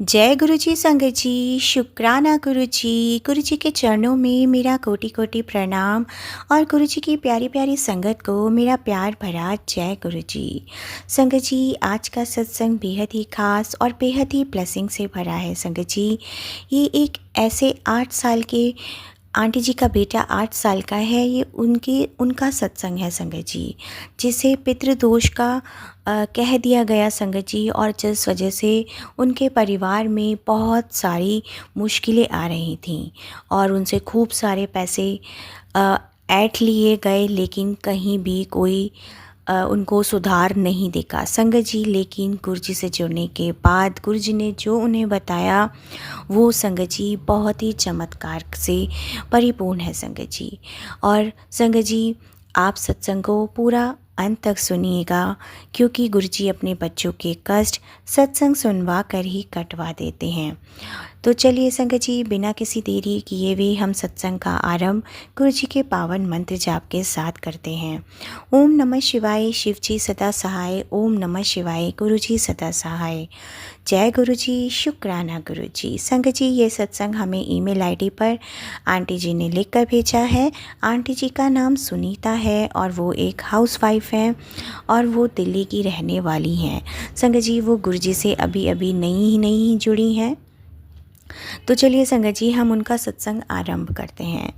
जय गुरु जी संगत जी, शुक्राना गुरु जी के चरणों में मेरा कोटि कोटि प्रणाम और गुरु जी की प्यारी प्यारी संगत को मेरा प्यार भरा जय गुरु जी। संगत जी, आज का सत्संग बेहद ही खास और बेहद ही ब्लेसिंग से भरा है संगत जी। ये एक ऐसे 8 साल के आंटी जी का बेटा 8 साल का है, ये उनका सत्संग है संगत जी, जिसे पितृदोष का कह दिया गया संगत जी, और जिस वजह से उनके परिवार में बहुत सारी मुश्किलें आ रही थीं और उनसे खूब सारे पैसे ऐंठ लिए गए, लेकिन कहीं भी कोई उनको सुधार नहीं दिखा संगत जी। लेकिन गुरु जी से जुड़ने के बाद गुरु जी ने जो उन्हें बताया वो संगत जी बहुत ही चमत्कार से परिपूर्ण है संगत जी। और संगत जी, आप सत्संग को पूरा अंत तक सुनिएगा, क्योंकि गुरु जी अपने बच्चों के कष्ट सत्संग सुनवा कर ही कटवा देते हैं। तो चलिए संगत जी, बिना किसी देरी किए हुए हम सत्संग का आरंभ गुरु जी के पावन मंत्र जाप के साथ करते हैं। ओम नमः शिवाय, शिव जी सदा सहाय। ओम नमः शिवाय, गुरु जी सदा सहाय। जय गुरु जी, शुक्राना गुरु जी। संगत जी, ये सत्संग हमें ईमेल आईडी पर आंटी जी ने लिख कर भेजा है। आंटी जी का नाम सुनीता है और वो एक हाउसवाइफ हैं और वो दिल्ली की रहने वाली हैं। संगत जी, वो गुरु जी से अभी अभी नई ही जुड़ी हैं। तो चलिए संगत जी, हम उनका सत्संग आरंभ करते हैं।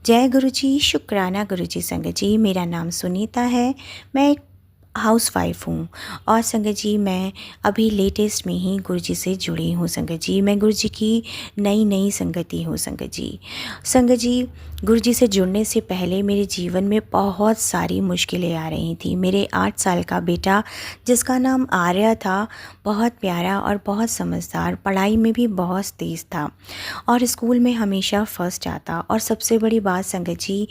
जय गुरु जी, शुक्राना गुरु जी। संगत जी, मेरा नाम सुनीता है, मैं एक हाउसवाइफ हूँ और संगत जी मैं अभी लेटेस्ट में ही गुरु जी से जुड़ी हूँ संगत जी। मैं गुरु जी की नई संगति हूँ संगत जी। संगत जी, गुरु जी से जुड़ने से पहले मेरे जीवन में बहुत सारी मुश्किलें आ रही थी। मेरे 8 साल का बेटा, जिसका नाम आर्या था, बहुत प्यारा और बहुत समझदार, पढ़ाई में भी बहुत तेज़ था और स्कूल में हमेशा फर्स्ट आता। और सबसे बड़ी बात संगत जी,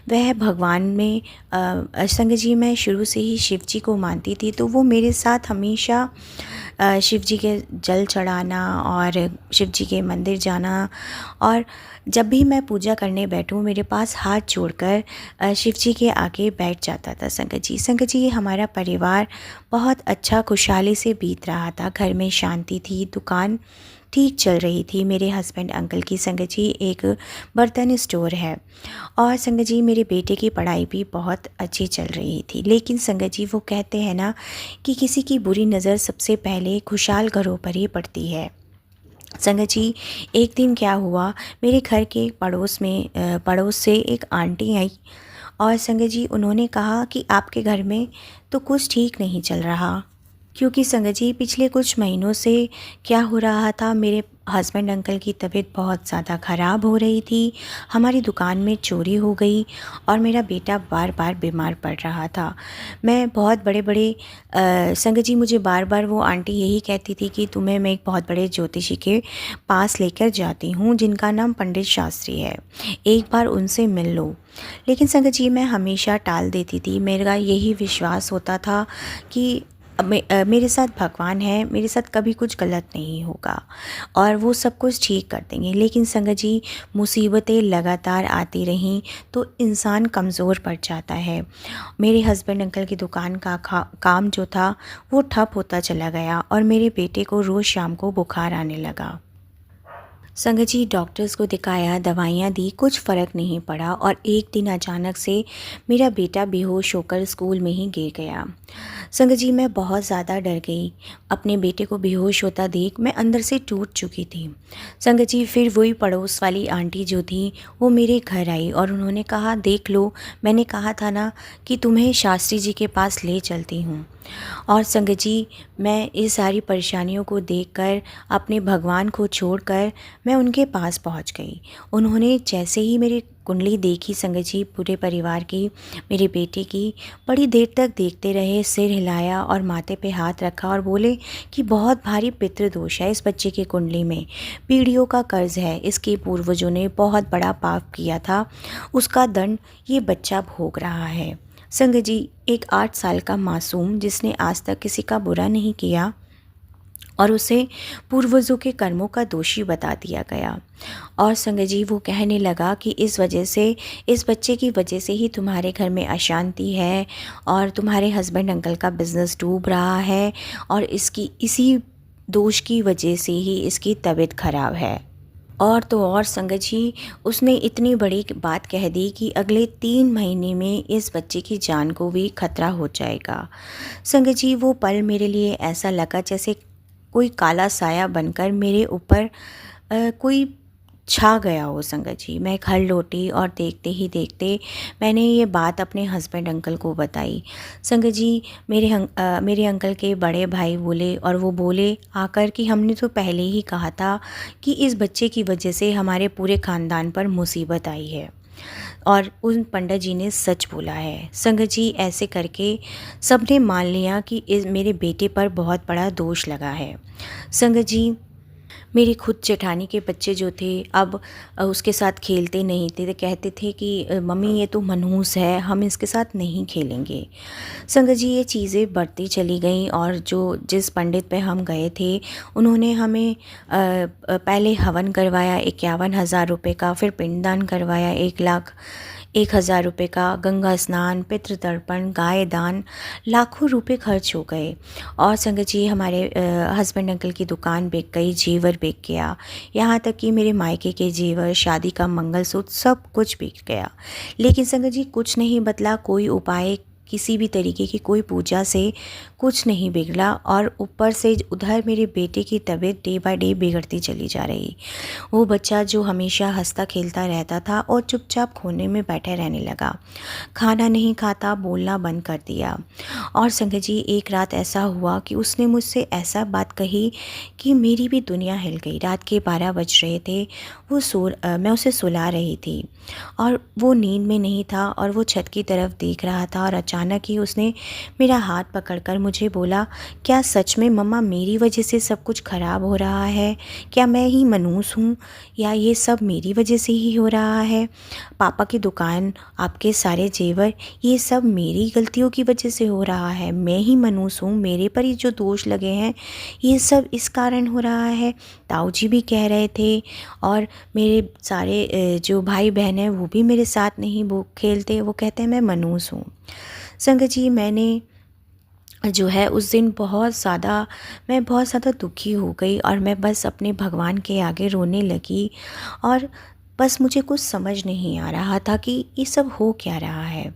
वह भगवान में संगत जी, मैं शुरू से ही शिव जी को मानती थी, तो वो मेरे साथ हमेशा शिव जी के जल चढ़ाना और शिव जी के मंदिर जाना, और जब भी मैं पूजा करने बैठूं मेरे पास हाथ जोड़कर शिव जी के आगे बैठ जाता था संगत जी। संगत जी, हमारा परिवार बहुत अच्छा खुशहाली से बीत रहा था, घर में शांति थी, दुकान ठीक चल रही थी। मेरे हस्बैंड अंकल की संगत जी एक बर्तन स्टोर है और संगत जी मेरे बेटे की पढ़ाई भी बहुत अच्छी चल रही थी। लेकिन संगत जी, वो कहते हैं ना कि किसी की बुरी नज़र सबसे पहले खुशहाल घरों पर ही पड़ती है। संगत जी, एक दिन क्या हुआ, मेरे घर के पड़ोस से एक आंटी आई और संगत जी उन्होंने कहा कि आपके घर में तो कुछ ठीक नहीं चल रहा, क्योंकि संगत जी पिछले कुछ महीनों से क्या हो रहा था, मेरे हस्बैंड अंकल की तबीयत बहुत ज़्यादा ख़राब हो रही थी, हमारी दुकान में चोरी हो गई और मेरा बेटा बार बार बीमार पड़ रहा था। मैं बहुत बड़े संगत जी, मुझे बार बार वो आंटी यही कहती थी कि तुम्हें मैं एक बहुत बड़े ज्योतिषी के पास लेकर जाती हूँ, जिनका नाम पंडित शास्त्री है, एक बार उनसे मिल लो। लेकिन संगत जी, मैं हमेशा टाल देती थी। मेरा यही विश्वास होता था कि मेरे साथ भगवान है, मेरे साथ कभी कुछ गलत नहीं होगा और वो सब कुछ ठीक कर देंगे। लेकिन संगत जी, मुसीबतें लगातार आती रहीं तो इंसान कमज़ोर पड़ जाता है। मेरे हस्बैंड अंकल की दुकान का काम जो था वो ठप होता चला गया और मेरे बेटे को रोज़ शाम को बुखार आने लगा। संगत जी, डॉक्टर्स को दिखाया, दवाइयाँ दी, कुछ फ़र्क नहीं पड़ा और एक दिन अचानक से मेरा बेटा बेहोश होकर स्कूल में ही गिर गया। संगत जी, मैं बहुत ज़्यादा डर गई। अपने बेटे को बेहोश होता देख मैं अंदर से टूट चुकी थी। संगत जी, फिर वही पड़ोस वाली आंटी जो थी वो मेरे घर आई और उन्होंने कहा, देख लो, मैंने कहा था ना कि तुम्हें शास्त्री जी के पास ले चलती हूँ। और संगत जी, मैं इस सारी परेशानियों को देखकर, अपने भगवान को छोड़कर मैं उनके पास पहुंच गई। उन्होंने जैसे ही मेरी कुंडली देखी संगत जी, पूरे परिवार की, मेरे बेटे की, बड़ी देर तक देखते रहे, सिर हिलाया और माथे पे हाथ रखा और बोले कि बहुत भारी पितृदोष है इस बच्चे की कुंडली में, पीढ़ियों का कर्ज है, इसके पूर्वजों ने बहुत बड़ा पाप किया था, उसका दंड ये बच्चा भोग रहा है। संगत जी, एक 8 साल का मासूम जिसने आज तक किसी का बुरा नहीं किया और उसे पूर्वजों के कर्मों का दोषी बता दिया गया। और संगत जी, वो कहने लगा कि इस बच्चे की वजह से ही तुम्हारे घर में अशांति है और तुम्हारे हस्बैंड अंकल का बिज़नेस डूब रहा है और इसी दोष की वजह से ही इसकी तबीयत ख़राब है। और तो और संगत जी, उसने इतनी बड़ी बात कह दी कि अगले 3 महीने में इस बच्चे की जान को भी खतरा हो जाएगा। संगत जी, वो पल मेरे लिए ऐसा लगा जैसे कोई काला साया बनकर मेरे ऊपर कोई छा गया हो संगत जी। मैं घर लौटी और देखते ही देखते मैंने ये बात अपने हस्बैंड अंकल को बताई। संगत जी, मेरे अंकल के बड़े भाई बोले, और वो बोले आकर कि हमने तो पहले ही कहा था कि इस बच्चे की वजह से हमारे पूरे ख़ानदान पर मुसीबत आई है, और उन पंडित जी ने सच बोला है। संगत जी, ऐसे करके सबने मान लिया कि इस मेरे बेटे पर बहुत बड़ा दोष लगा है। संगत जी, मेरी खुद जेठानी के बच्चे जो थे अब उसके साथ खेलते नहीं थे, तो कहते थे कि मम्मी ये तो मनहूस है, हम इसके साथ नहीं खेलेंगे। संगत जी, ये चीज़ें बढ़ती चली गईं, और जिस पंडित पे हम गए थे उन्होंने हमें पहले हवन करवाया 51,000 रुपये का, फिर पिंडदान करवाया 1,01,000 रुपये का, गंगा स्नान, पितृतर्पण, गाय दान, लाखों रुपए खर्च हो गए। और संगत जी, हमारे हस्बैंड अंकल की दुकान बिक गई, जेवर बिक गया, यहाँ तक कि मेरे मायके के जेवर, शादी का मंगलसूत्र, सब कुछ बिक गया। लेकिन संगत जी, कुछ नहीं बदला, कोई उपाय, किसी भी तरीके की कोई पूजा से कुछ नहीं बिगड़ा, और ऊपर से उधर मेरे बेटे की तबीयत डे बाय डे बिगड़ती चली जा रही। वो बच्चा जो हमेशा हंसता खेलता रहता था और चुपचाप कोने में बैठे रहने लगा, खाना नहीं खाता, बोलना बंद कर दिया। और संगत जी, एक रात ऐसा हुआ कि उसने मुझसे ऐसा बात कही कि मेरी भी दुनिया हिल गई। रात के 12 बज रहे थे, मैं उसे सुला रही थी और वो नींद में नहीं था, और वो छत की तरफ देख रहा था, और अचानक ही उसने मेरा हाथ पकड़कर मुझे बोला, क्या सच में मम्मा मेरी वजह से सब कुछ ख़राब हो रहा है? क्या मैं ही मनहूस हूँ, या ये सब मेरी वजह से ही हो रहा है? पापा की दुकान, आपके सारे जेवर, ये सब मेरी गलतियों की वजह से हो रहा है? मैं ही मनहूस हूँ, मेरे पर ही जो दोष लगे हैं ये सब इस कारण हो रहा है? ताऊ जी भी कह रहे थे, और मेरे सारे जो भाई बहन हैं वो भी मेरे साथ नहीं वो खेलते, वो कहते हैं मैं मनहूस हूँ। संगत जी, मैंने जो है उस दिन मैं बहुत ज़्यादा दुखी हो गई, और मैं बस अपने भगवान के आगे रोने लगी, और बस मुझे कुछ समझ नहीं आ रहा था कि ये सब हो क्या रहा है।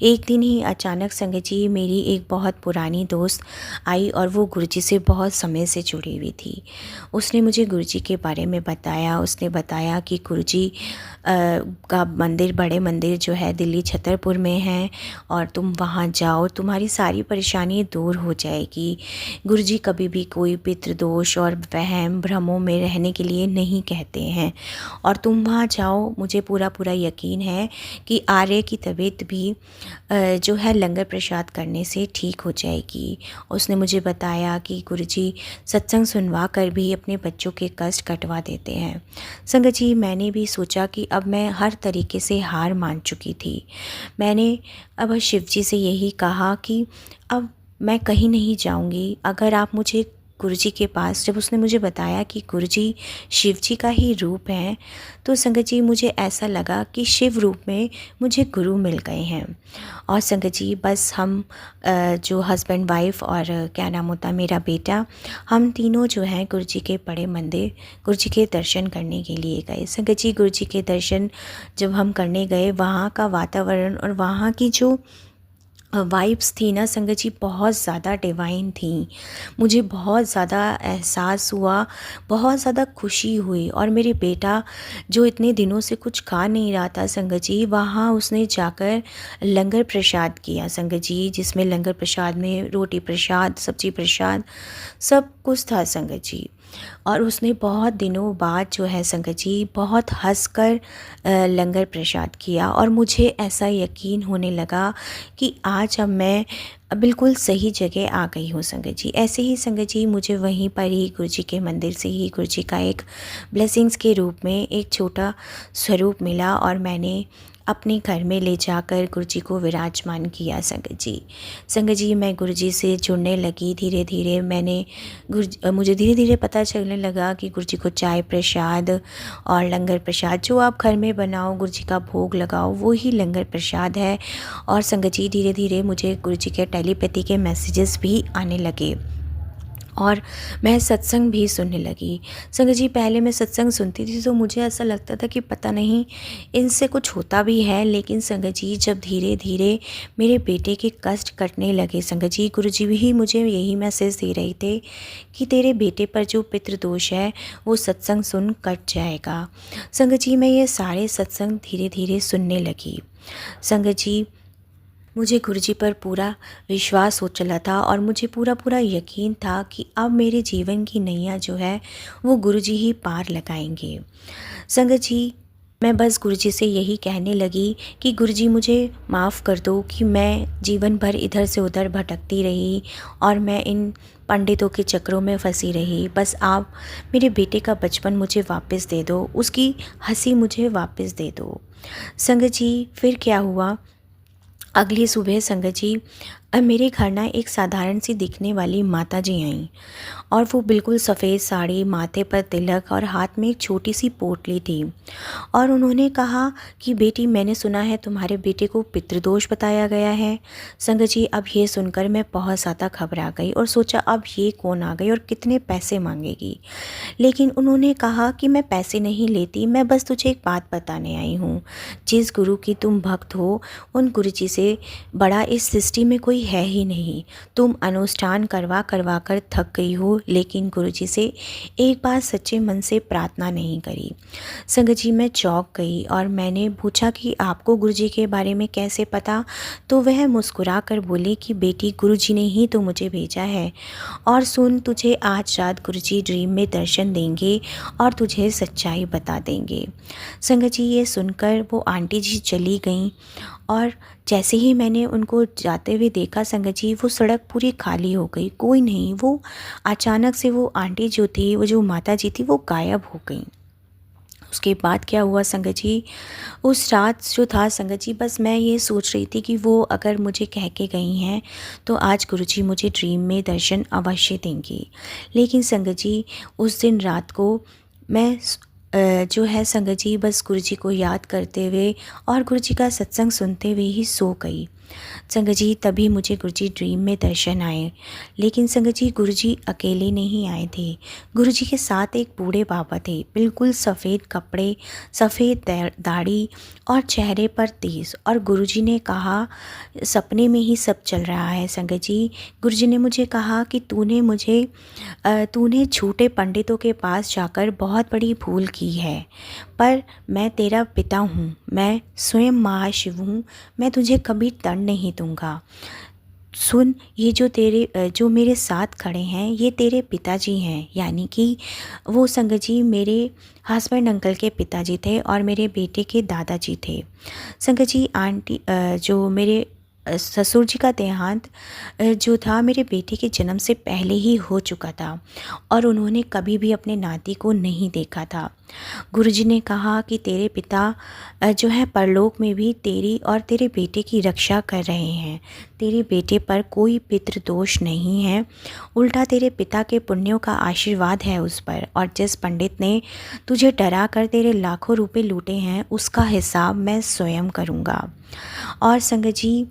एक दिन ही अचानक संगत जी, मेरी एक बहुत पुरानी दोस्त आई, और वो गुरुजी से बहुत समय से जुड़ी हुई थी। उसने मुझे गुरुजी के बारे में बताया। उसने बताया कि गुरुजी का मंदिर, बड़े मंदिर जो है दिल्ली छतरपुर में है, और तुम वहाँ जाओ, तुम्हारी सारी परेशानी दूर हो जाएगी। गुरुजी कभी भी कोई पितृदोष और वहम भ्रमों में रहने के लिए नहीं कहते हैं, और तुम वहाँ जाओ, मुझे पूरा पूरा यकीन है कि आर्य की तबीयत भी जो है लंगर प्रसाद करने से ठीक हो जाएगी। उसने मुझे बताया कि गुरुजी सत्संग सुनवा कर भी अपने बच्चों के कष्ट कटवा देते हैं। संगत जी, मैंने भी सोचा कि अब मैं हर तरीके से हार मान चुकी थी। मैंने अब शिव जी से यही कहा कि अब मैं कहीं नहीं जाऊंगी, अगर आप मुझे गुरुजी के पास, जब उसने मुझे बताया कि गुरुजी शिव जी का ही रूप है, तो संगत जी मुझे ऐसा लगा कि शिव रूप में मुझे गुरु मिल गए हैं। और संगत जी, बस हम जो हस्बैंड वाइफ और क्या नाम होता मेरा बेटा, हम तीनों जो हैं गुरुजी के बड़े मंदिर, गुरुजी के दर्शन करने के लिए गए। संगत जी, गुरुजी के दर्शन जब हम करने गए, वहाँ का वातावरण और वहाँ की जो वाइब्स थी ना संगत जी, बहुत ज़्यादा डिवाइन थी। मुझे बहुत ज़्यादा एहसास हुआ, बहुत ज़्यादा खुशी हुई। और मेरे बेटा जो इतने दिनों से कुछ खा नहीं रहा था संगत जी, वहाँ उसने जाकर लंगर प्रसाद किया संगत जी, जिसमें लंगर प्रसाद में रोटी प्रसाद, सब्जी प्रसाद, सब कुछ था संगत जी। और उसने बहुत दिनों बाद जो है संगत जी बहुत हंसकर लंगर प्रसाद किया, और मुझे ऐसा यकीन होने लगा कि आज अब मैं बिल्कुल सही जगह आ गई हूँ संगत जी। ऐसे ही संगत जी, मुझे वहीं पर ही गुरुजी के मंदिर से ही गुरुजी का एक ब्लेसिंग्स के रूप में एक छोटा स्वरूप मिला, और मैंने अपने घर में ले जाकर गुरुजी को विराजमान किया संगत जी। संगत जी, मैं गुरुजी से जुड़ने लगी धीरे धीरे। मुझे धीरे धीरे पता चलने लगा कि गुरुजी को चाय प्रसाद और लंगर प्रसाद जो आप घर में बनाओ, गुरुजी का भोग लगाओ, वो ही लंगर प्रसाद है। और संगत जी, धीरे धीरे मुझे गुरुजी के टेलीपैथी के मैसेजेस भी आने लगे, और मैं सत्संग भी सुनने लगी। संगत जी, पहले मैं सत्संग सुनती थी तो मुझे ऐसा लगता था कि पता नहीं इनसे कुछ होता भी है, लेकिन संगत जी जब धीरे-धीरे मेरे बेटे के कष्ट कटने लगे संगत जी, गुरुजी भी मुझे यही मैसेज दे रहे थे कि तेरे बेटे पर जो पितृदोष है वो सत्संग सुन कट जाएगा। संगत जी, मैं ये सारे सत्संग धीरे-धीरे सुनने लगी। संगत जी, मुझे गुरुजी पर पूरा विश्वास हो चला था और मुझे पूरा यकीन था कि अब मेरे जीवन की नैया जो है वो गुरुजी ही पार लगाएंगे। संगत जी, मैं बस गुरुजी से यही कहने लगी कि गुरुजी मुझे माफ़ कर दो कि मैं जीवन भर इधर से उधर भटकती रही और मैं इन पंडितों के चक्रों में फंसी रही। बस आप मेरे बेटे का बचपन मुझे वापस दे दो, उसकी हंसी मुझे वापस दे दो। संगत जी, फिर क्या हुआ, अगली सुबह संगत जी मेरे घर ना एक साधारण सी दिखने वाली माता जी आईं और वो बिल्कुल सफ़ेद साड़ी, माथे पर तिलक और हाथ में एक छोटी सी पोटली थी। और उन्होंने कहा कि बेटी, मैंने सुना है तुम्हारे बेटे को पितृदोष बताया गया है। संगत जी, अब ये सुनकर मैं बहुत ज़्यादा घबरा गई और सोचा अब ये कौन आ गई और कितने पैसे मांगेगी। लेकिन उन्होंने कहा कि मैं पैसे नहीं लेती, मैं बस तुझे एक बात बताने आई हूँ। जिस गुरु की तुम भक्त हो उन गुरु जी से बड़ा इस सृष्टि में कोई है ही नहीं। तुम अनुष्ठान करवा करवा कर थक गई हो, लेकिन गुरु जी से एक बार सच्चे मन से प्रार्थना नहीं करी। संगत जी, मैं चौंक गई और मैंने पूछा कि आपको गुरु जी के बारे में कैसे पता। तो वह मुस्कुरा कर बोली कि बेटी, गुरु जी ने ही तो मुझे भेजा है। और सुन, तुझे आज रात गुरु जी ड्रीम में दर्शन देंगे और तुझे सच्चाई बता देंगे। संगत जी, ये सुनकर वो आंटी जी चली गईं और जैसे ही मैंने उनको जाते हुए देखा संगत जी, वो सड़क पूरी खाली हो गई, कोई नहीं। वो अचानक से वो आंटी जो थी, वो जो माता जी थी, वो गायब हो गई। उसके बाद क्या हुआ संगत जी, उस रात जो था संगत जी, बस मैं ये सोच रही थी कि वो अगर मुझे कह के गई हैं तो आज गुरुजी मुझे ड्रीम में दर्शन अवश्य देंगी। लेकिन संगत जी, उस दिन रात को मैं जो है संगत जी, बस गुरुजी को याद करते हुए और गुरुजी का सत्संग सुनते हुए ही सो गई। संगत जी, तभी मुझे गुरुजी ड्रीम में दर्शन आए। लेकिन संगत जी, गुरुजी अकेले नहीं आए थे। गुरुजी के साथ एक बूढ़े बाबा थे, बिल्कुल सफ़ेद कपड़े, सफ़ेद दाढ़ी और चेहरे पर तेज। और गुरुजी ने कहा, सपने में ही सब चल रहा है संगत जी। गुरुजी ने मुझे कहा कि तूने झूठे पंडितों के पास जाकर बहुत बड़ी भूल की है, पर मैं तेरा पिता हूँ, मैं स्वयं महाशिव हूँ, मैं तुझे कभी दंड नहीं दूंगा। सुन, ये जो मेरे साथ खड़े हैं ये तेरे पिताजी हैं, यानी कि वो संगत जी मेरे हस्बैंड अंकल के पिताजी थे और मेरे बेटे के दादाजी थे। संगत जी, जो मेरे ससुर जी का देहांत जो था मेरे बेटे के जन्म से पहले ही हो चुका था और उन्होंने कभी भी अपने नाती को नहीं देखा था। गुरुजी ने कहा कि तेरे पिता जो है परलोक में भी तेरी और तेरे बेटे की रक्षा कर रहे हैं। तेरे बेटे पर कोई पितृदोष नहीं है, उल्टा तेरे पिता के पुण्यों का आशीर्वाद है उस पर। और जिस पंडित ने तुझे डरा कर तेरे लाखों रुपए लूटे हैं उसका हिसाब मैं स्वयं करूँगा। और संगत जी,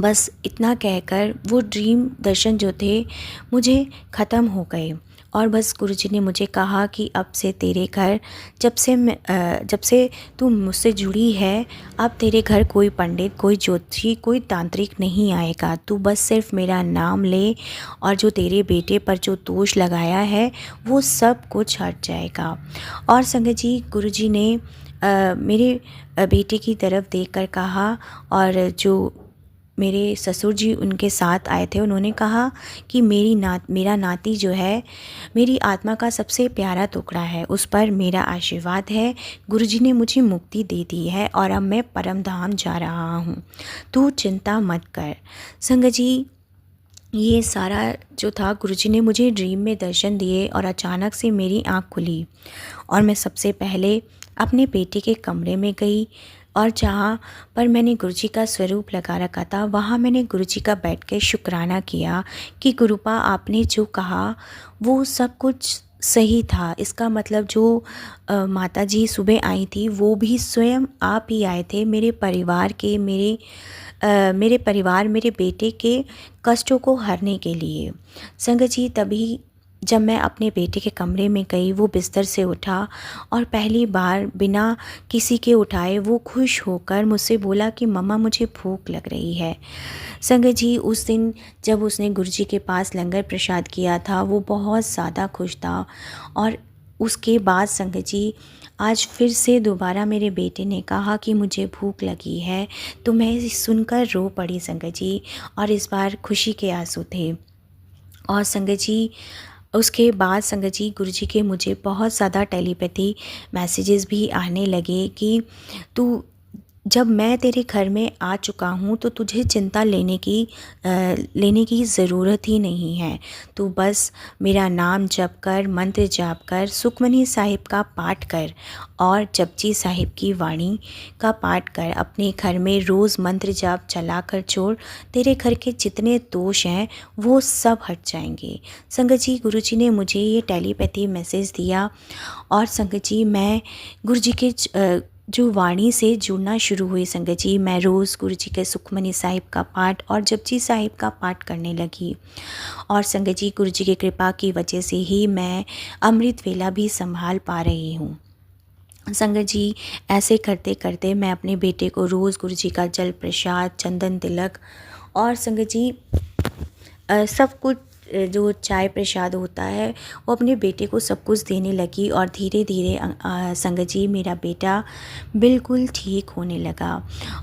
बस इतना कहकर वो ड्रीम दर्शन जो थे मुझे ख़त्म हो गए। और बस गुरुजी ने मुझे कहा कि अब से तेरे घर, जब से तू मुझसे जुड़ी है, अब तेरे घर कोई पंडित, कोई ज्योतिषी, कोई तांत्रिक नहीं आएगा। तू बस सिर्फ मेरा नाम ले और जो तेरे बेटे पर जो दोष लगाया है वो सब कुछ हट जाएगा। और संगत जी, गुरुजी ने मेरे बेटे की तरफ देखकर कहा, और जो मेरे ससुर जी उनके साथ आए थे उन्होंने कहा कि मेरा नाती जो है मेरी आत्मा का सबसे प्यारा टुकड़ा है, उस पर मेरा आशीर्वाद है। गुरुजी ने मुझे मुक्ति दे दी है और अब मैं परम धाम जा रहा हूँ, तू चिंता मत कर। संगत जी, ये सारा जो था गुरुजी ने मुझे ड्रीम में दर्शन दिए और अचानक से मेरी आँख खुली और मैं सबसे पहले अपने बेटे के कमरे में गई और जहाँ पर मैंने गुरुजी का स्वरूप लगा रखा था वहाँ मैंने गुरुजी का बैठ के शुक्राना किया कि गुरुपा, आपने जो कहा वो सब कुछ सही था। इसका मतलब जो माता जी सुबह आई थी वो भी स्वयं आप ही आए थे, मेरे परिवार के, मेरे मेरे परिवार, मेरे बेटे के कष्टों को हरने के लिए। संगत जी, तभी जब मैं अपने बेटे के कमरे में गई, वो बिस्तर से उठा और पहली बार बिना किसी के उठाए वो खुश होकर मुझसे बोला कि मम्मा मुझे भूख लग रही है। संगत जी, उस दिन जब उसने गुरुजी के पास लंगर प्रसाद किया था, वो बहुत ज़्यादा खुश था। और उसके बाद संगत जी, आज फिर से दोबारा मेरे बेटे ने कहा कि मुझे भूख लगी है, तो मैं सुनकर रो पड़ी संगत जी। और इस बार खुशी के आंसू थे। और संगत जी, उसके बाद संगत जी, गुरुजी के मुझे बहुत ज़्यादा टेलीपैथी मैसेजेस भी आने लगे कि तू, जब मैं तेरे घर में आ चुका हूँ तो तुझे चिंता लेने की ज़रूरत ही नहीं है। तू बस मेरा नाम जप कर, मंत्र जाप कर, सुखमनी साहिब का पाठ कर और जपजी साहिब की वाणी का पाठ कर। अपने घर में रोज़ मंत्र जाप चला कर छोड़, तेरे घर के जितने दोष हैं वो सब हट जाएंगे। संगत जी, गुरुजी ने मुझे ये टेलीपैथी मैसेज दिया। और संगत जी, मैं गुरुजी के जो वाणी से जुड़ना शुरू हुई संगत जी। मैं रोज़ गुरुजी के सुखमनी साहिब का पाठ और जपजी साहिब का पाठ करने लगी। और संगत जी, गुरुजी की कृपा की वजह से ही मैं अमृत वेला भी संभाल पा रही हूँ। संगत जी, ऐसे करते करते मैं अपने बेटे को रोज़ गुरुजी का जल प्रसाद, चंदन तिलक और संगत जी सब कुछ, जो चाय प्रसाद होता है, वो अपने बेटे को सब कुछ देने लगी। और धीरे धीरे संगत जी, मेरा बेटा बिल्कुल ठीक होने लगा।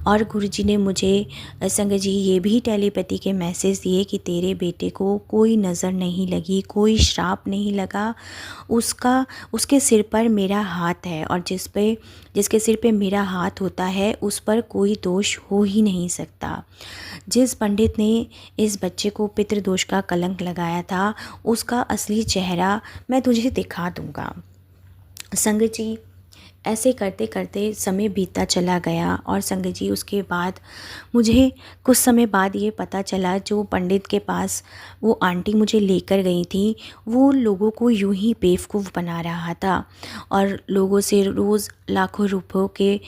और गुरुजी ने मुझे संगत जी ये भी टेलीपैथी के मैसेज दिए कि तेरे बेटे को कोई नज़र नहीं लगी, कोई श्राप नहीं लगा। उसके सिर पर मेरा हाथ है, और जिसके सिर पे मेरा हाथ होता है उस पर कोई दोष हो ही नहीं सकता। जिस पंडित ने इस बच्चे को पितृदोष का कलंक लगाया था, उसका असली चेहरा मैं तुझे दिखा दूंगा। संगत जी, ऐसे करते करते समय बीतता चला गया। और संगत जी, उसके बाद मुझे कुछ समय बाद ये पता चला, जो पंडित के पास वो आंटी मुझे लेकर गई थी, वो लोगों को यूं ही बेवकूफ़ बना रहा था और लोगों से रोज़ लाखों रुपयों के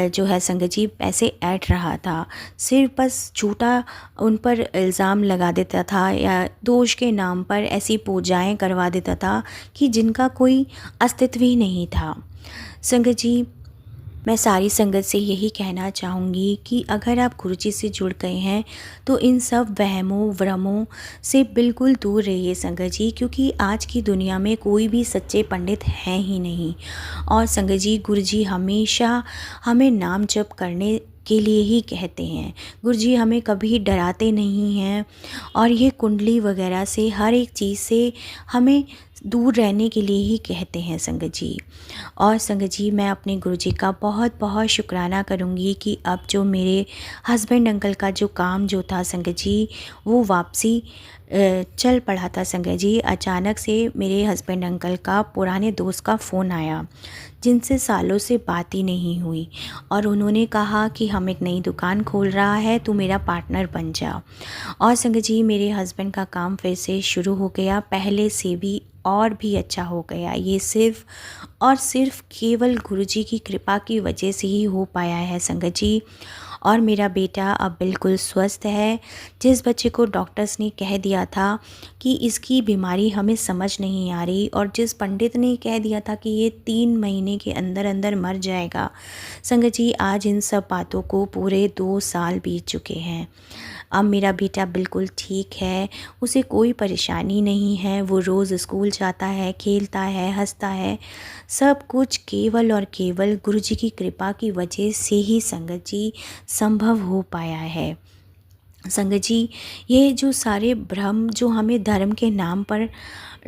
जो है संगत जी पैसे ऐंठ रहा था। सिर्फ बस झूठा उन पर इल्ज़ाम लगा देता था या दोष के नाम पर ऐसी पूजाएं करवा देता था कि जिनका कोई अस्तित्व ही नहीं था। संगत जी, मैं सारी संगत से यही कहना चाहूँगी कि अगर आप गुरुजी से जुड़ गए हैं तो इन सब वहमों भ्रमों से बिल्कुल दूर रहिए संगत जी, क्योंकि आज की दुनिया में कोई भी सच्चे पंडित हैं ही नहीं। और संगत जी, गुरुजी हमेशा हमें नाम जप करने के लिए ही कहते हैं। गुरुजी हमें कभी डराते नहीं हैं, और ये कुंडली वगैरह से, हर एक चीज़ से हमें दूर रहने के लिए ही कहते हैं संगत जी। और संगत जी, मैं अपने गुरुजी का बहुत बहुत शुक्राना करूँगी कि अब जो मेरे हस्बैंड अंकल का जो काम जो था संगत जी, वो वापसी चल पड़ा था संगत जी। अचानक से मेरे हस्बैंड अंकल का पुराने दोस्त का फ़ोन आया, जिनसे सालों से बात ही नहीं हुई, और उन्होंने कहा कि हम एक नई दुकान खोल रहा है, तू मेरा पार्टनर बन जा। और संगत जी, मेरे हस्बैंड का काम फिर से शुरू हो गया, पहले से भी और भी अच्छा हो गया। ये सिर्फ़ और सिर्फ केवल गुरुजी की कृपा की वजह से ही हो पाया है संगत जी। और मेरा बेटा अब बिल्कुल स्वस्थ है। जिस बच्चे को डॉक्टर्स ने कह दिया था कि इसकी बीमारी हमें समझ नहीं आ रही, और जिस पंडित ने कह दिया था कि ये 3 महीने के अंदर अंदर मर जाएगा, संगत जी आज इन सब बातों को पूरे 2 साल बीत चुके हैं। अब मेरा बेटा बिल्कुल ठीक है, उसे कोई परेशानी नहीं है, वो रोज़ स्कूल जाता है, खेलता है, हंसता है। सब कुछ केवल और केवल गुरुजी की कृपा की वजह से ही संगत जी संभव हो पाया है। संगत जी, ये जो सारे भ्रम जो हमें धर्म के नाम पर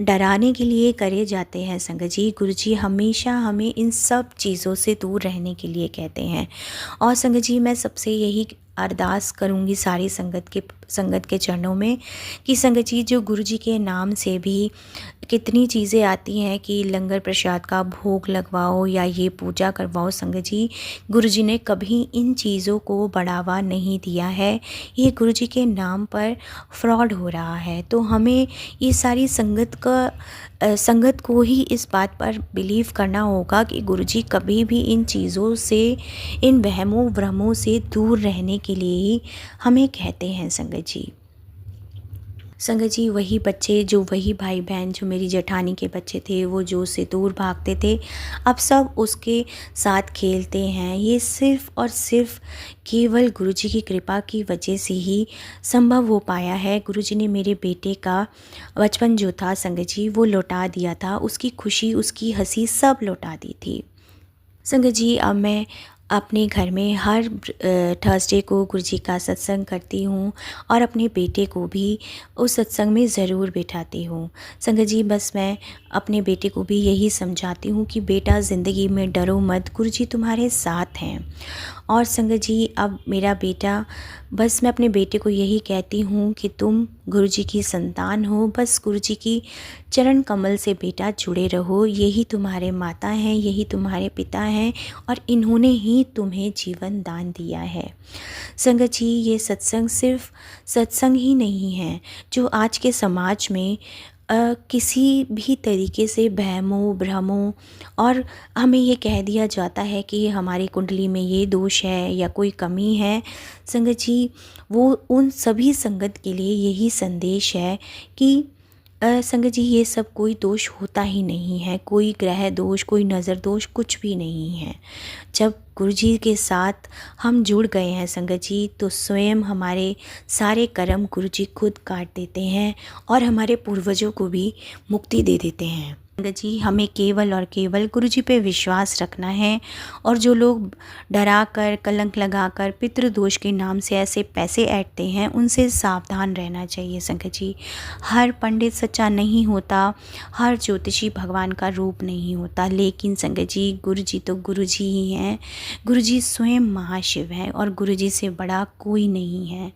डराने के लिए करे जाते हैं संगत जी, गुरुजी हमेशा हमें इन सब चीज़ों से दूर रहने के लिए कहते हैं। और संगत जी, मैं सबसे यही अरदास करूँगी सारी संगत के चरणों में कि संगत जी, जो गुरुजी के नाम से भी कितनी चीज़ें आती हैं कि लंगर प्रसाद का भोग लगवाओ या ये पूजा करवाओ। संगत जी, गुरुजी ने कभी इन चीज़ों को बढ़ावा नहीं दिया है। ये गुरुजी के नाम पर फ्रॉड हो रहा है। तो हमें ये सारी संगत को ही इस बात पर बिलीव करना होगा कि गुरुजी कभी भी इन चीज़ों से, इन वहमों भ्रमों से दूर रहने के लिए ही हमें कहते हैं। संगत जी, वही बच्चे, जो वही भाई बहन, जो मेरी जेठानी के बच्चे थे, वो जो उससे दूर भागते थे, अब सब उसके साथ खेलते हैं। ये सिर्फ़ और सिर्फ़ केवल गुरुजी की कृपा की वजह से ही संभव हो पाया है। गुरुजी ने मेरे बेटे का बचपन जो था संगत जी, वो लौटा दिया था। उसकी खुशी, उसकी हँसी सब लौटा दी थी। संगत जी, अब मैं अपने घर में हर थर्सडे को गुरुजी का सत्संग करती हूँ और अपने बेटे को भी उस सत्संग में ज़रूर बिठाती हूँ। संगत जी, बस मैं अपने बेटे को भी यही समझाती हूँ कि बेटा, ज़िंदगी में डरो मत, गुरुजी तुम्हारे साथ हैं। और संगत जी, अब मेरा बेटा, बस मैं अपने बेटे को यही कहती हूँ कि तुम गुरुजी की संतान हो। बस गुरुजी की चरण कमल से बेटा जुड़े रहो। यही तुम्हारे माता हैं, यही तुम्हारे पिता हैं और इन्होंने ही तुम्हें जीवन दान दिया है। संगत जी, ये सत्संग सिर्फ सत्संग ही नहीं है जो आज के समाज में किसी भी तरीके से वहमों भ्रमों और हमें ये कह दिया जाता है कि हमारी कुंडली में ये दोष है या कोई कमी है। संगत जी, वो उन सभी संगत के लिए यही संदेश है कि संगत जी, ये सब कोई दोष होता ही नहीं है। कोई ग्रह दोष, कोई नज़र दोष कुछ भी नहीं है। जब गुरुजी के साथ हम जुड़ गए हैं संगत जी, तो स्वयं हमारे सारे कर्म गुरुजी खुद काट देते हैं और हमारे पूर्वजों को भी मुक्ति दे देते हैं। संगत जी, हमें केवल और केवल गुरुजी पे विश्वास रखना है। और जो लोग डरा कर, कलंक लगाकर पितृदोष के नाम से ऐसे पैसे ऐंठते हैं, उनसे सावधान रहना चाहिए। संगत जी, हर पंडित सच्चा नहीं होता, हर ज्योतिषी भगवान का रूप नहीं होता, लेकिन संगत जी, गुरुजी तो गुरुजी ही हैं। गुरुजी स्वयं महाशिव हैं और गुरुजी से बड़ा कोई नहीं है।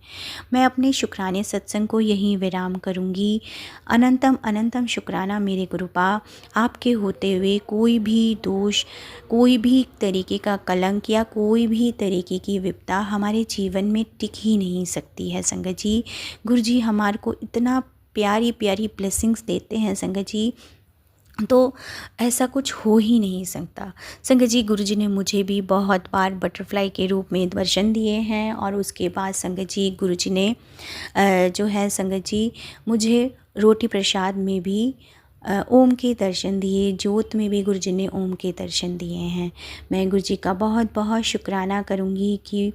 मैं अपने शुक्राने सत्संग को यहीं विराम करूँगी। अनंतम अनंतम शुक्राना मेरे गुरुपा, आपके होते हुए कोई भी दोष, कोई भी तरीके का कलंक या कोई भी तरीके की विपदा हमारे जीवन में टिक ही नहीं सकती है। संगत जी, गुरुजी हमारे को इतना प्यारी प्यारी ब्लेसिंग्स देते हैं संगत जी, तो ऐसा कुछ हो ही नहीं सकता। संगत जी, गुरुजी ने मुझे भी बहुत बार बटरफ्लाई के रूप में दर्शन दिए हैं और उसके बाद संगत जी, गुरुजी ने जो है संगत जी, मुझे रोटी प्रसाद में भी ओम के दर्शन दिए। ज्योत में भी गुरुजी ने ओम के दर्शन दिए हैं। मैं गुरुजी का बहुत बहुत शुक्राना करूँगी कि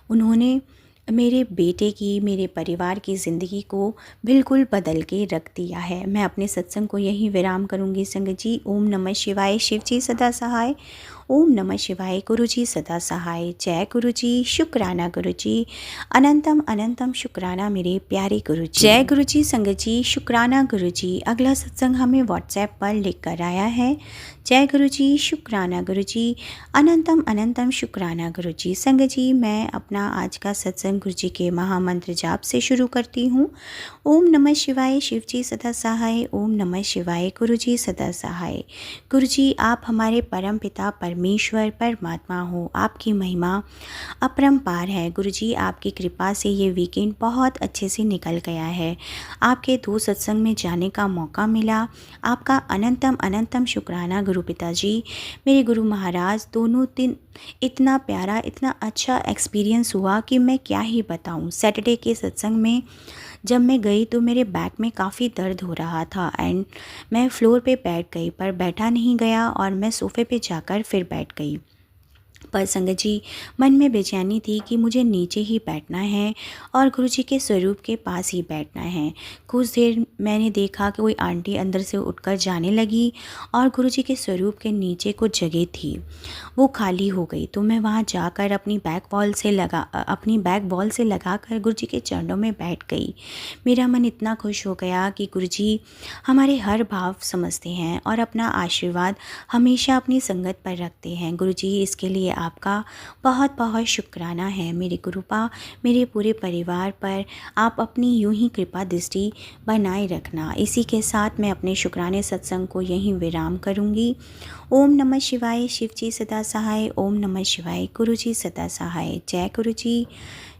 उन्होंने मेरे बेटे की, मेरे परिवार की ज़िंदगी को बिल्कुल बदल के रख दिया है। मैं अपने सत्संग को यहीं विराम करूँगी संगत जी। ओम नमः शिवाय, शिव जी सदा सहाय। ओम नमः शिवाय, गुरुजी सदा सहाय। जय गुरुजी, शुक्राना गुरुजी, अनंतम अनंतम शुक्राना मेरे प्यारे गुरुजी। जय गुरुजी संगत जी, शुक्राना गुरुजी। अगला सत्संग हमें व्हाट्सएप पर लिख कर आया है। जय गुरुजी, शुक्राना गुरुजी, अनंतम अनंतम शुक्राना गुरुजी। संगत जी, मैं अपना आज का सत्संग गुरुजी के महामंत्र जाप से शुरू करती हूँ। ओम नमः शिवाय, शिव जी सदा सहाय। ओम नमः शिवाय, गुरुजी सदा सहाय। गुरुजी, आप हमारे परम पिता परमेश्वर परमात्मा हो। आपकी महिमा अपरंपार है। गुरुजी, आपकी कृपा से ये वीकेंड बहुत अच्छे से निकल गया है। आपके 2 सत्संग में जाने का मौका मिला। आपका अनंतम अनंतम शुक्राना गुरु पिताजी। मेरे गुरु महाराज, दोनों दिन इतना प्यारा, इतना अच्छा एक्सपीरियंस हुआ कि मैं क्या ही बताऊं। सैटरडे के सत्संग में जब मैं गई तो मेरे बैक में काफ़ी दर्द हो रहा था एंड मैं फ्लोर पे बैठ गई, पर बैठा नहीं गया और मैं सोफ़े पे जाकर फिर बैठ गई। पर संगत जी, मन में बेचैनी थी कि मुझे नीचे ही बैठना है और गुरुजी के स्वरूप के पास ही बैठना है। कुछ देर मैंने देखा कि कोई आंटी अंदर से उठकर जाने लगी और गुरुजी के स्वरूप के नीचे कुछ जगह थी, वो खाली हो गई। तो मैं वहाँ जाकर अपनी बैक वॉल से लगाकर गुरुजी के चरणों में बैठ गई। मेरा मन इतना खुश हो गया कि गुरुजी हमारे हर भाव समझते हैं और अपना आशीर्वाद हमेशा अपनी संगत पर रखते हैं। गुरुजी, इसके लिए आपका बहुत बहुत शुक्राना है। मेरे गुरुपा, मेरे पूरे परिवार पर आप अपनी यूं ही कृपा दृष्टि बनाए रखना। इसी के साथ मैं अपने शुक्राने सत्संग को यहीं विराम करूंगी। ओम नमः शिवाय, शिव जी सदा सहाय। ओम नमः शिवाय, गुरु जी सदा सहाय। जय गुरु जी,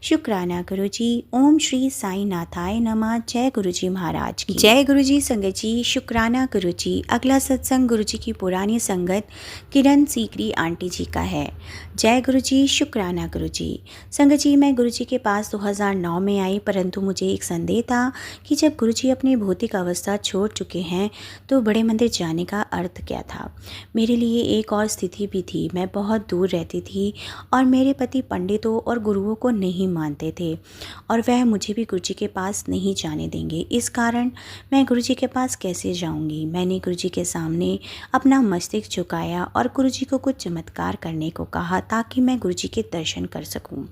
शुक्राना गुरु जी। ओम श्री साई नाथाय नमः। जय गुरु जी महाराज की जय। गुरु जी संगत जी, शुक्राना गुरु जी। अगला सत्संग गुरु जी की पुरानी संगत किरण सीकरी आंटी जी का है। जय गुरु जी, शुक्राना गुरु जी। संगत जी, मैं गुरु जी के पास 2009 में आई, परंतु मुझे एक संदेह था कि जब गुरु जी अपनी भौतिक अवस्था छोड़ चुके हैं तो बड़े मंदिर जाने का अर्थ क्या था। मेरे लिए एक और स्थिति भी थी। मैं बहुत दूर रहती थी और मेरे पति पंडितों और गुरुओं को नहीं मानते थे और वह मुझे भी गुरु जी के पास नहीं जाने देंगे। इस कारण मैं गुरु जी के पास कैसे जाऊंगी। मैंने गुरु जी के सामने अपना मस्तिष्क झुकाया और गुरु जी को कुछ चमत्कार करने को कहा ताकि मैं गुरु जी के दर्शन कर सकूं।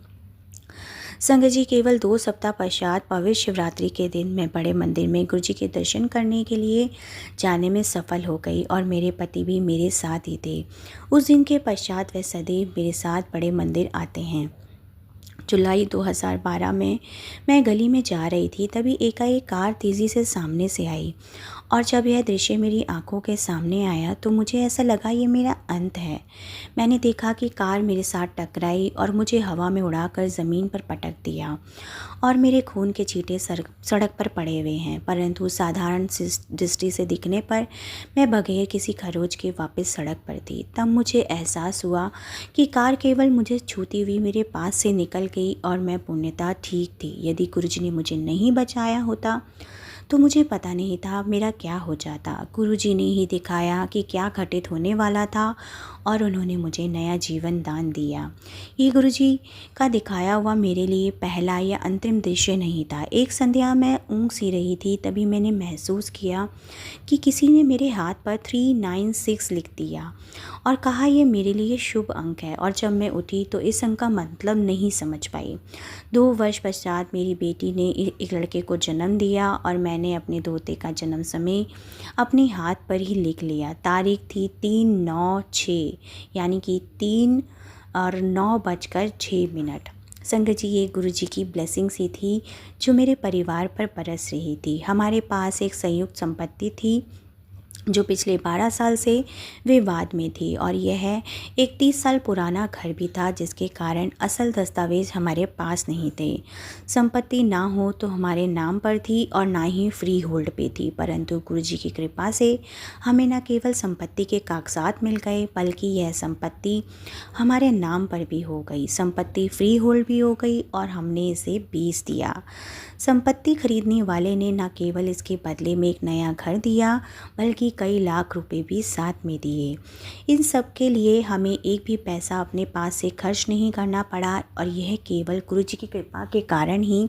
संगत जी, केवल 2 सप्ताह पश्चात पवित्र शिवरात्रि के दिन मैं बड़े मंदिर में गुरु जी के दर्शन करने के लिए जाने में सफल हो गई और मेरे पति भी मेरे साथ ही थे। उस दिन के पश्चात वे सदैव मेरे साथ बड़े मंदिर आते हैं। जुलाई 2012 में मैं गली में जा रही थी, तभी एकाएक कार तेज़ी से सामने से आई और जब यह दृश्य मेरी आंखों के सामने आया तो मुझे ऐसा लगा ये मेरा अंत है। मैंने देखा कि कार मेरे साथ टकराई और मुझे हवा में उड़ाकर ज़मीन पर पटक दिया और मेरे खून के छींटे सड़क पर पड़े हुए हैं, परंतु साधारण दृष्टि से दिखने पर मैं बगैर किसी खरोच के वापस सड़क पर थी। तब मुझे एहसास हुआ कि कार केवल मुझे छूती हुई मेरे पास से निकल गई और मैं पूर्णतः ठीक थी। यदि गुरुजी ने मुझे नहीं बचाया होता तो मुझे पता नहीं था मेरा क्या हो जाता। गुरुजी ने ही दिखाया कि क्या घटित होने वाला था और उन्होंने मुझे नया जीवन दान दिया। ये गुरुजी का दिखाया हुआ मेरे लिए पहला या अंतिम दृश्य नहीं था। एक संध्या मैं ऊँघ सी रही थी, तभी मैंने महसूस किया कि किसी ने मेरे हाथ पर 396 लिख दिया और कहा यह मेरे लिए शुभ अंक है। और जब मैं उठी तो इस अंक का मतलब नहीं समझ पाई। 2 वर्ष पश्चात मेरी बेटी ने एक लड़के को जन्म दिया और मैंने अपने दोते का जन्म समय अपने हाथ पर ही लिख लिया। तारीख थी 3/9/6, यानी कि 3:09:06। संगत जी, ये गुरु जी की ब्लेसिंग सी थी जो मेरे परिवार पर बरस रही थी। हमारे पास एक संयुक्त संपत्ति थी जो पिछले 12 साल से विवाद में थी और यह एक 30 साल पुराना घर भी था, जिसके कारण असल दस्तावेज हमारे पास नहीं थे। संपत्ति ना हो तो हमारे नाम पर थी और ना ही फ्री होल्ड पे थी, परंतु गुरुजी की कृपा से हमें न केवल संपत्ति के कागजात मिल गए बल्कि यह संपत्ति हमारे नाम पर भी हो गई। संपत्ति फ्री होल्ड भी हो गई और हमने इसे बेच दिया। संपत्ति खरीदने वाले ने न केवल इसके बदले में एक नया घर दिया बल्कि कई लाख रुपए भी साथ में दिए। इन सब के लिए हमें एक भी पैसा अपने पास से खर्च नहीं करना पड़ा और यह केवल गुरुजी की कृपा के कारण ही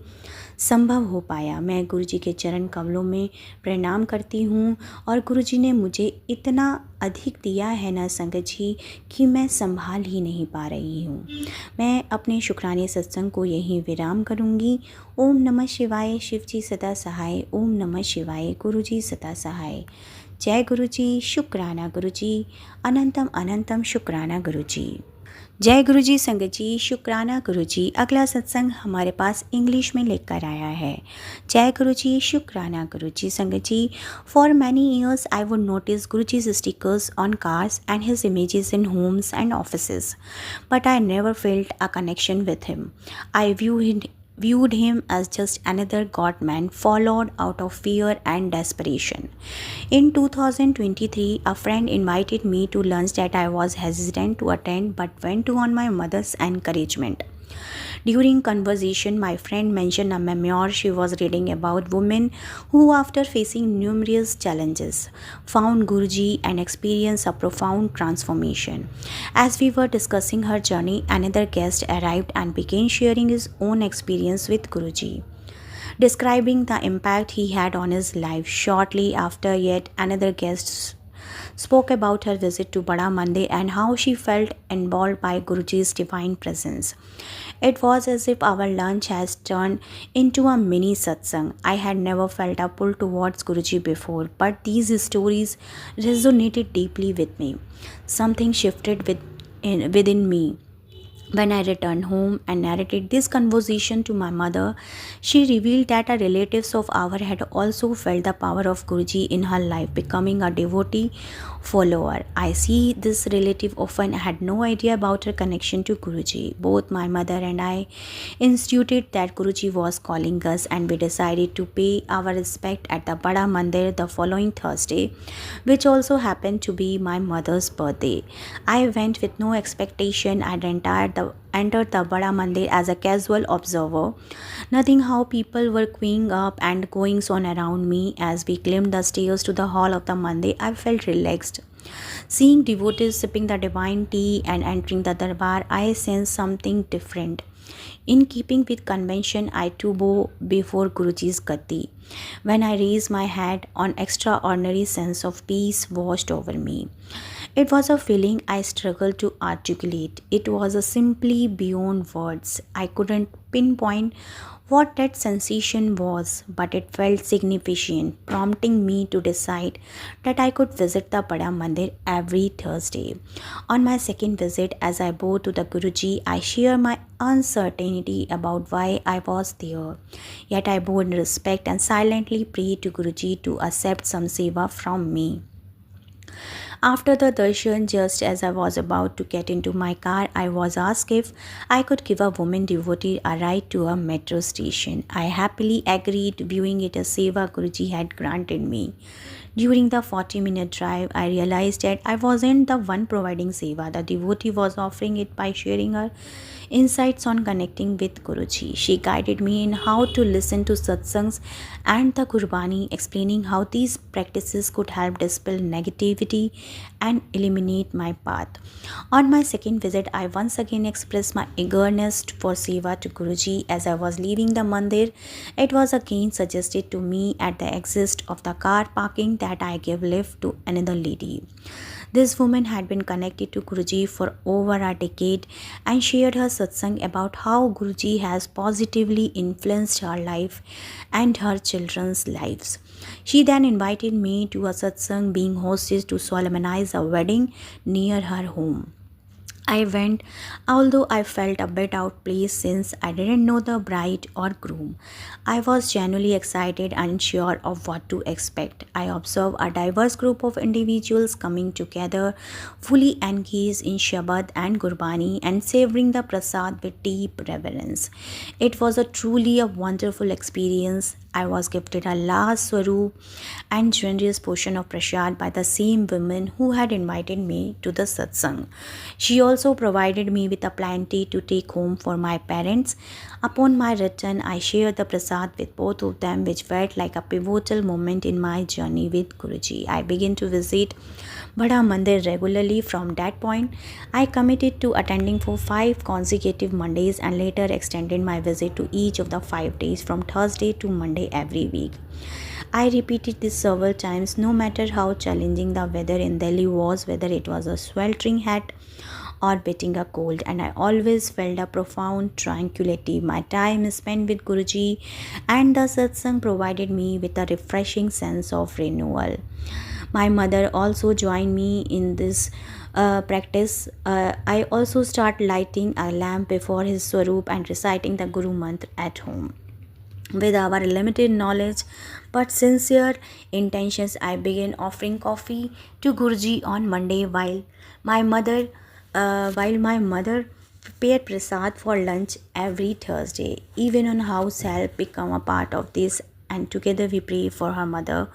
संभव हो पाया। मैं गुरुजी के चरण कमलों में प्रणाम करती हूँ और गुरुजी ने मुझे इतना अधिक दिया है ना संगत जी कि मैं संभाल ही नहीं पा रही हूँ। मैं अपने शुक्राने सत्संग को यहीं विराम करूँगी। ओम नमः शिवाय, शिव जी सदा सहाय। ओम नमः शिवाय, गुरु जी सदा सहाय। जय गुरु जी, शुक्राना गुरु जी। अनंतम अनंतम शुक्राना गुरु जी। जय गुरु जी संगत जी, शुक्राना गुरु जी। अगला सत्संग हमारे पास इंग्लिश में लेकर आया है। जय गुरु जी, शुक्राना गुरु जी। संगत जी, for many years I would notice Guru ji's stickers on cars and his images in homes and offices, but I never felt a connection with him. I viewed him as just another godman followed out of fear and desperation. In 2023, a friend invited me to lunch that I was hesitant to attend but went to on my mother's encouragement. During conversation, my friend mentioned a memoir she was reading about women who, after facing numerous challenges, found Guruji and experienced a profound transformation. As we were discussing her journey, another guest arrived and began sharing his own experience with Guruji, describing the impact he had on his life. Shortly after, yet another guest spoke about her visit to Bada Mandir and how she felt involved by Guruji's divine presence. It was as if our lunch has turned into a mini satsang. I had never felt a pull towards Guruji before, but these stories resonated deeply with me. Something shifted within me. When I returned home and narrated this conversation to my mother, she revealed that a relatives of ours had also felt the power of Guruji in her life, becoming a devotee follower. I see this relative often had no idea about her connection to Guruji. Both my mother and I instituted that Guruji was calling us, and we decided to pay our respect at the Bada Mandir the following Thursday, which also happened to be my mother's birthday. I went with no expectation and entered the Bada Mandir as a casual observer, nothing how people were queuing up and goings on around me. As we climbed the stairs to the hall of the Mandir, I felt relaxed. Seeing devotees sipping the divine tea and entering the darbar, I sensed something different. In keeping with convention, I too bow before Guruji's gati. When I raised my head, an extraordinary sense of peace washed over me. It was a feeling I struggled to articulate. It was a simply beyond words. I couldn't pinpoint what that sensation was, but it felt significant, prompting me to decide that I could visit the Bada Mandir every Thursday. On my second visit, as I bowed to the Guruji, I shared my uncertainty about why I was there. Yet I bowed in respect and silently prayed to Guruji to accept some seva from me. After the darshan, just as I was about to get into my car, I was asked if I could give a woman devotee a ride to a metro station. I happily agreed, viewing it as seva Guruji had granted me. During the 40-minute drive, I realized that I wasn't the one providing seva. The devotee was offering it by sharing her insights on connecting with Guruji. She guided me in how to listen to satsangs and the Gurbani, explaining how these practices could help dispel negativity and eliminate my path. On my second visit, I once again expressed my eagerness for seva to Guruji. As I was leaving the mandir, it was again suggested to me at the exit of the car parking that I give lift to another lady. This woman had been connected to Guruji for over a decade and shared her satsang about how Guruji has positively influenced her life and her children's lives. She then invited me to a satsang being hosted to solemnize a wedding near her home. I went, although I felt a bit out of place since I didn't know the bride or groom. I was genuinely excited and unsure of what to expect. I observed a diverse group of individuals coming together, fully engaged in Shabad and Gurbani and savoring the prasad with deep reverence. It was truly a wonderful experience. I was gifted a large swaroop and generous portion of prasad by the same woman who had invited me to the satsang. She also provided me with a plenty to take home for my parents. Upon my return, I shared the prasad with both of them, which felt like a pivotal moment in my journey with Guruji. I began to visit Bada Mandir regularly from that point. I committed to attending for 5 consecutive Mondays and later extended my visit to each of the 5 days from Thursday to Monday every week. I repeated this several times, no matter how challenging the weather in Delhi was, whether it was a sweltering heat or beating a cold, and I always felt a profound tranquility. My time spent with Guruji and the satsang provided me with a refreshing sense of renewal. My mother also joined me in this practice. I also start lighting a lamp before his swaroop and reciting the Guru mantra at home. With our limited knowledge but sincere intentions, I began offering coffee to Guruji on Monday while my mother prepared prasad for lunch every Thursday. Even on house help become a part of this, and together we pray for her mother,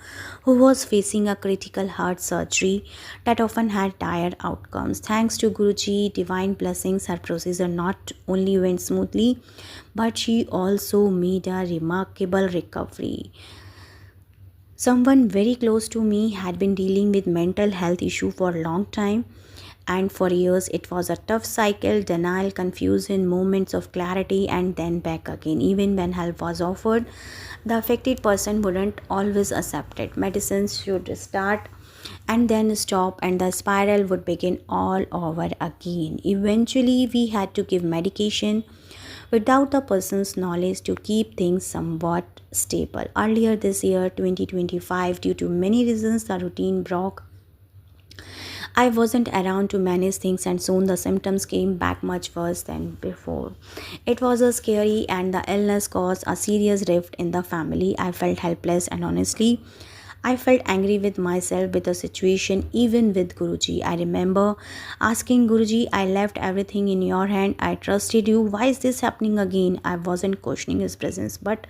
who was facing a critical heart surgery that often had dire outcomes. Thanks to Guruji divine blessings, her procedure not only went smoothly, but she also made a remarkable recovery. Someone very close to me had been dealing with mental health issue for a long time, and for years it was a tough cycle, denial, confusion, moments of clarity, and then back again. Even when help was offered, the affected person wouldn't always accept it. Medicines should start and then stop, and the spiral would begin all over again. Eventually we had to give medication without the person's knowledge to keep things somewhat stable. Earlier this year, 2025, due to many reasons, the routine broke. I wasn't around to manage things, and soon the symptoms came back much worse than before. It was a scary, and the illness caused a serious rift in the family. I felt helpless, and honestly, I felt angry with myself, with the situation, even with Guruji. I remember asking Guruji, I left everything in your hand. I trusted you. Why is this happening again? I wasn't questioning his presence, but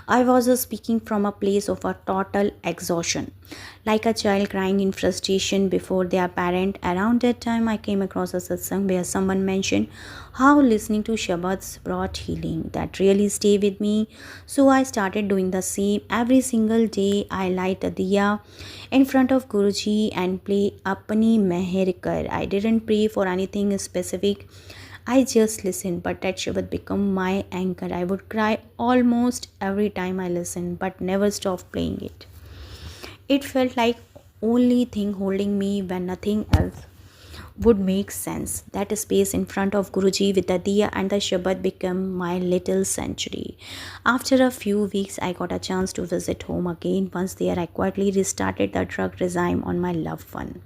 I was speaking from a place of a total exhaustion, like a child crying in frustration before their parent. Around that time, I came across a satsang where someone mentioned how listening to Shabads brought healing. That really stayed with me. So I started doing the same. Every single day, I light a diya in front of Guruji and play Apni Meher Kar. I didn't pray for anything specific. I just listened, but that Shabad became my anchor. I would cry almost every time I listened, but never stopped playing it. It felt like only thing holding me when nothing else would make sense. That space in front of Guruji with the diya and the Shabad became my little sanctuary. After a few weeks, I got a chance to visit home again. Once there, I quietly restarted the drug regime on my loved one.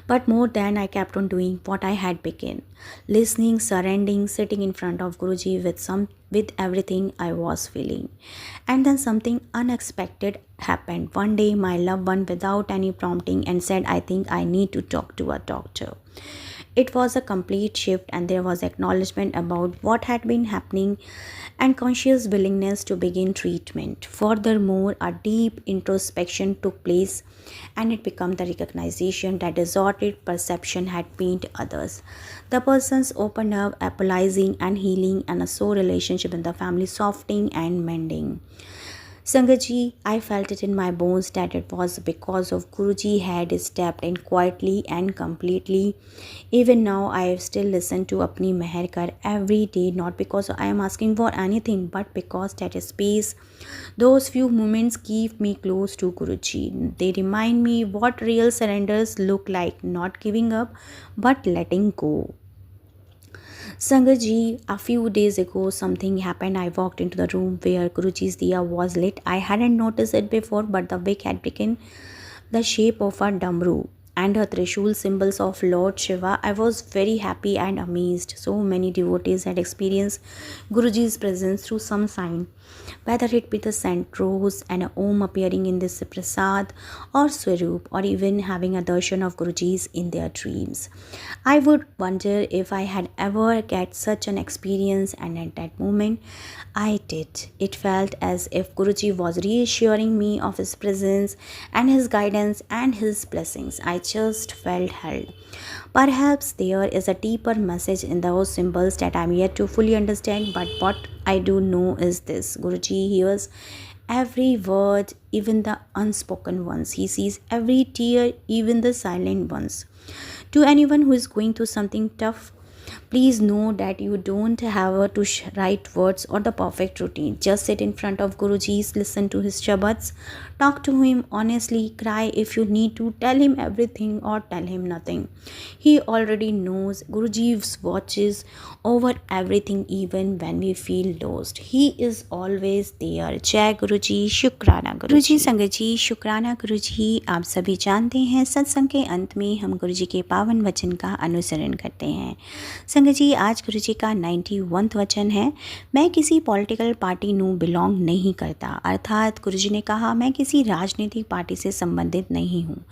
But more than I kept on doing what I had begun, listening, surrendering, sitting in front of Guruji with everything I was feeling. And then something unexpected happened. One day my loved one without any prompting and said, I think I need to talk to a doctor. It was a complete shift, and there was acknowledgement about what had been happening and conscious willingness to begin treatment. Furthermore, a deep introspection took place, and it became the recognition that distorted perception had pained others. The persons opened up, apologizing and healing, and a soul relationship in the family softening and mending. Sangaji, I felt it in my bones that it was because of Guruji had stepped in quietly and completely. Even now, I still listen to Apni Meherkar every day, not because I am asking for anything, but because that space, those few moments keep me close to Guruji. They remind me what real surrenders look like, not giving up, but letting go. Sangaji, a few days ago, something happened. I walked into the room where Guruji's diya was lit. I hadn't noticed it before, but the wick had taken the shape of a damru and her Trishul, symbols of Lord Shiva. I was very happy and amazed. So many devotees had experienced Guruji's presence through some sign, whether it be the scent rose and a Om appearing in this prasad or Swarup, or even having a darshan of Guruji's in their dreams. I would wonder if I had ever get such an experience, and at that moment I did. It felt as if Guruji was reassuring me of his presence and his guidance and his blessings. I just felt held. Perhaps there is a deeper message in those symbols that I am yet to fully understand, but what I do know is this: Guruji hears every word, even the unspoken ones. He sees every tear, even the silent ones. To anyone who is going through something tough, please know that you don't have to write words or the perfect routine. Just sit in front of Guruji's, listen to his shabads, talk to him honestly, cry if you need to, tell him everything or tell him nothing. He already knows. Guruji watches over everything, even when we feel lost. He is always there. Jai Guruji, शुक्राना गुरुजी। संगत जी, शुक्राना गुरुजी। आप सभी जानते हैं सत्संग के अंत में हम गुरुजी के पावन वचन का अनुसरण करते हैं। संगत जी, आज गुरुजी का 91वां वचन है, मैं किसी पॉलिटिकल पार्टी ਨੂੰ बिलोंग नहीं करता। अर्थात गुरुजी ने कहा, मैं किसी राजनीतिक पार्टी से संबंधित नहीं हूँ।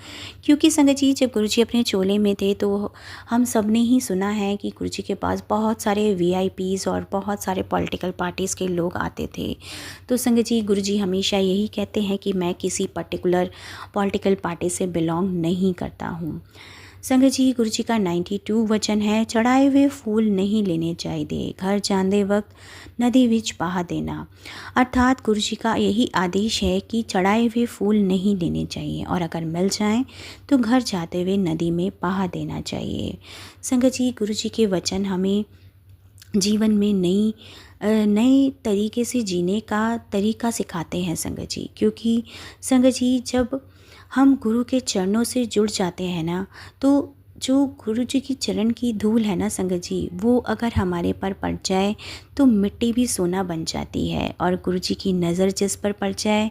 क्योंकि संगत जी, जब गुरुजी अपने चोले में थे तो हम सब ने ही सुना है कि गुरुजी के पास बहुत सारे वीआईपीज और बहुत सारे पॉलिटिकल पार्टीज़ के लोग आते थे। तो संगत जी, गुरुजी हमेशा यही कहते हैं कि मैं किसी पर्टिकुलर पॉलिटिकल पार्टी से बिलोंग नहीं करता हूँ। संगत जी, गुरुजी का 92 वचन है, चढ़ाए हुए फूल नहीं लेने चाहिए, घर जाते वक्त नदी विच बहा देना। अर्थात गुरुजी का यही आदेश है कि चढ़ाए हुए फूल नहीं लेने चाहिए, और अगर मिल जाएं तो घर जाते हुए नदी में बहा देना चाहिए। संगत जी, गुरुजी के वचन हमें जीवन में नए तरीके से जीने का तरीका सिखाते हैं संगत जी। क्योंकि संगत जी, जब हम गुरु के चरणों से जुड़ जाते हैं ना, तो जो गुरु जी की चरण की धूल है ना संगत जी, वो अगर हमारे पर पड़ जाए तो मिट्टी भी सोना बन जाती है, और गुरु जी की नज़र जिस पर पड़ जाए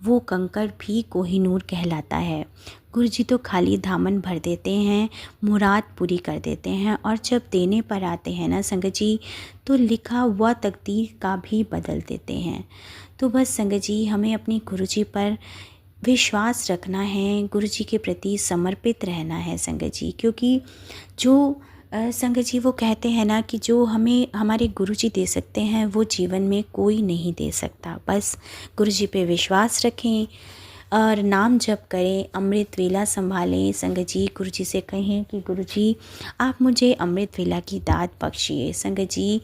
वो कंकड़ भी कोहिनूर कहलाता है। गुरु जी तो खाली दामन भर देते हैं, मुराद पूरी कर देते हैं, और जब देने पर आते हैं ना संगत जी, तो लिखा हुआ तकदीर का भी बदल देते हैं। तो बस संगत जी, हमें अपने गुरु जी पर विश्वास रखना है, गुरु जी के प्रति समर्पित रहना है संगत जी, क्योंकि जो संगत जी वो कहते हैं ना कि जो हमें हमारे गुरु जी दे सकते हैं वो जीवन में कोई नहीं दे सकता। बस गुरु जी पे विश्वास रखें और नाम जप करें, अमृत वेला संभालें संगत जी। गुरु जी से कहें कि गुरु जी आप मुझे अमृत वेला की दात बख्शिए। संगत जी,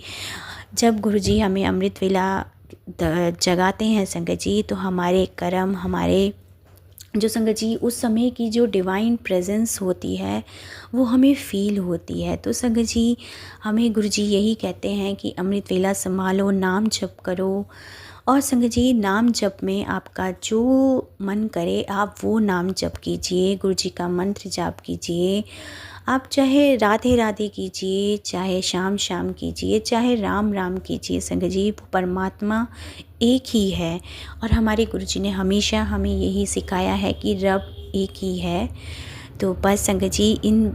जब गुरु जी हमें अमृत वेला जगाते हैं संगत जी, तो हमारे कर्म, हमारे जो संगत जी उस समय की जो डिवाइन प्रेजेंस होती है वो हमें फ़ील होती है। तो संगत जी, हमें गुरु जी यही कहते हैं कि अमृत वेला संभालो, नाम जप करो, और संगत जी नाम जप में आपका जो मन करे आप वो नाम जप कीजिए, गुरु जी का मंत्र जाप कीजिए। आप चाहे राधे राधे कीजिए, चाहे श्याम श्याम कीजिए, चाहे राम राम कीजिए संगत जी, वो परमात्मा एक ही है। और हमारे गुरु जी ने हमेशा हमें यही सिखाया है कि रब एक ही है। तो बस संगत जी, इन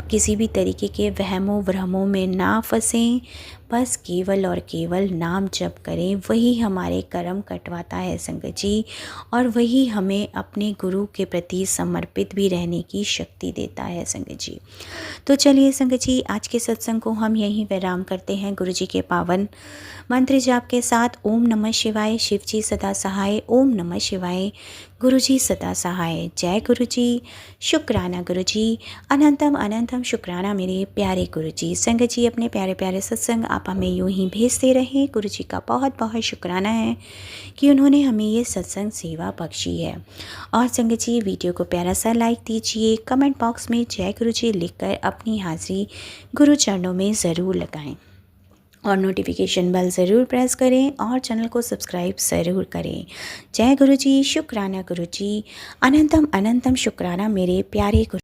किसी भी तरीके के वहमों भ्रमों में ना फंसें, बस केवल और केवल नाम जप करें, वही हमारे कर्म कटवाता है संगत जी, और वही हमें अपने गुरु के प्रति समर्पित भी रहने की शक्ति देता है संगत जी। तो चलिए संगत जी, आज के सत्संग को हम यहीं विराम करते हैं गुरु जी के पावन मंत्र जाप के साथ। ओम नमः शिवाय, शिव जी सदा सहाय। ओम नमः शिवाय, गुरु जी सदा सहाय। जय गुरु जी, शुक्राना गुरु जी, अनंतम अनंतम शुक्राना मेरे प्यारे गुरु जी। संगत जी, अपने प्यारे प्यारे सत्संग आप हमें यूं ही भेजते रहें। गुरु जी का बहुत बहुत शुक्राना है कि उन्होंने हमें ये सत्संग सेवा बख्शी है। और संगत जी, वीडियो को प्यारा सा लाइक दीजिए, कमेंट बॉक्स में जय गुरु जी लिखकर अपनी हाजिरी गुरु चरणों में ज़रूर लगाएं, और नोटिफिकेशन बेल ज़रूर प्रेस करें, और चैनल को सब्सक्राइब ज़रूर करें। जय गुरु जी, शुक्राना गुरु जी, अनंतम अनंतम शुक्राना मेरे प्यारे गुरु।